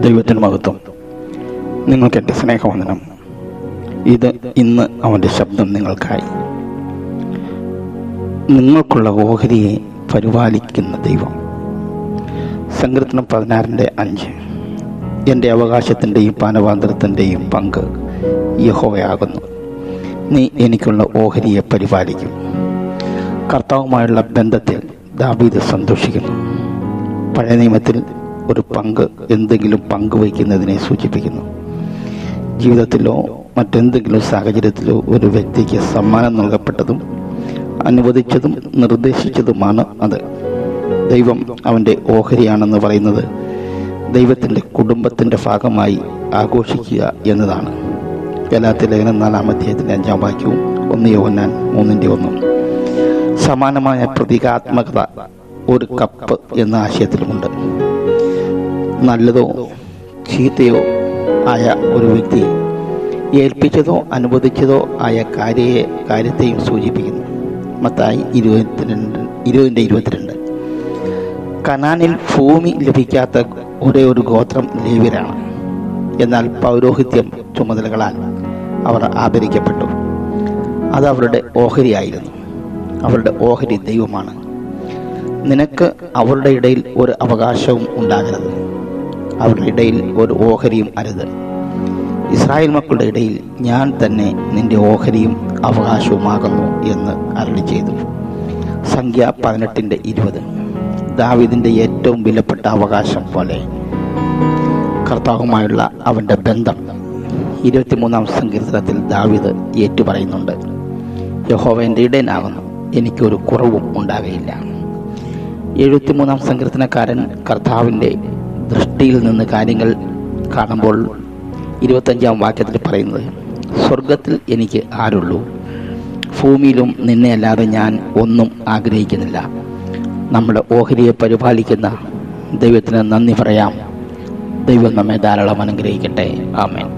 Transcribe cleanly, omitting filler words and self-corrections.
ദൈവത്തിന് മഹത്വം. നിങ്ങൾക്ക് എൻ്റെ സ്നേഹവന്ദനം. ഇത് ഇന്ന് അവൻ്റെ ശബ്ദം നിങ്ങൾക്കായി. നിങ്ങൾക്കുള്ള ഓഹരിയെ പരിപാലിക്കുന്ന ദൈവം. സങ്കീർത്തനം 16:5. എൻ്റെ അവകാശത്തിൻ്റെയും പാനപാത്രത്തിൻ്റെയും പങ്ക് യഹോവയാകുന്നു. നീ എനിക്കുള്ള ഓഹരിയെ പരിപാലിക്കും. കർത്താവുമായുള്ള ബന്ധത്തിൽ ദാവീദ് സന്തോഷിക്കുന്നു. പഴയ നിയമത്തിൽ ഒരു പങ്ക് എന്തെങ്കിലും പങ്കുവയ്ക്കുന്നതിനെ സൂചിപ്പിക്കുന്നു. ജീവിതത്തിലോ മറ്റെന്തെങ്കിലും സാഹചര്യത്തിലോ ഒരു വ്യക്തിക്ക് സമ്മാനം നൽകപ്പെട്ടതും അനുവദിച്ചതും നിർദ്ദേശിച്ചതുമാണ് അത്. ദൈവം അവൻ്റെ ഓഹരിയാണെന്ന് പറയുന്നത് ദൈവത്തിൻ്റെ കുടുംബത്തിൻ്റെ ഭാഗമായി ആഘോഷിക്കുക എന്നതാണ്. ഗലാത്യ ലേഖനം 4-ാം വാക്യവും 1 യോഹന്നാൻ 3:1. സമാനമായ പ്രതീകാത്മകത ഒരു കപ്പ് എന്ന ആശയത്തിലുമുണ്ട്. നല്ലതോ ചീത്തയോ ആയ ഒരു വ്യക്തി ഏൽപ്പിച്ചതോ അനുവദിച്ചതോ ആയ കാര്യത്തെയും സൂചിപ്പിക്കുന്നു. മത്തായി 20:22. കനാനിൽ ഭൂമി ലഭിക്കാത്ത ഒരേ ഒരു ഗോത്രം ലേവ്യരാണ്. എന്നാൽ പൗരോഹിത്യം ചുമതലകളാൽ അവർ ആദരിക്കപ്പെട്ടു. അത് അവരുടെ ഓഹരിയായിരുന്നു. അവരുടെ ഓഹരി ദൈവമാണ്. നിനക്ക് അവരുടെ ഇടയിൽ ഒരു അവകാശവും ഉണ്ടാകരുത്. അവരുടെ ഇടയിൽ ഒരു ഓഹരിയും അരുത്. ഇസ്രായേൽ മക്കളുടെ ഇടയിൽ ഞാൻ തന്നെ നിന്റെ ഓഹരിയും അവകാശവുമാകുന്നു എന്ന് അരുളി ചെയ്തു. സംഖ്യ 18:20. ദാവീദിന്റെ ഏറ്റവും വിലപ്പെട്ട അവകാശം പോലെ കർത്താവുമായുള്ള അവന്റെ ബന്ധം 23-ാം സങ്കീർത്തനത്തിൽ ദാവീദ് ഏറ്റുപറയുന്നുണ്ട്. യഹോവ എൻ്റെ ഇടയനാകുന്നു, എനിക്കൊരു കുറവും ഉണ്ടാകയില്ല. 73-ാം സങ്കീർത്തനക്കാരൻ കർത്താവിൻ്റെ ദൃഷ്ടിയിൽ നിന്ന് കാര്യങ്ങൾ കാണുമ്പോൾ 25-ാം വാക്യത്തിൽ പറയുന്നത്, സ്വർഗത്തിൽ എനിക്ക് ആരുള്ളൂ, ഭൂമിയിലും നിന്നെ അല്ലാതെ ഞാൻ ഒന്നും ആഗ്രഹിക്കുന്നില്ല. നമ്മുടെ ഓഹരിയെ പരിപാലിക്കുന്ന ദൈവത്തിന് നന്ദി പറയാം. ദൈവം നമ്മെ ധാരാളം അനുഗ്രഹിക്കട്ടെ. ആമേൻ.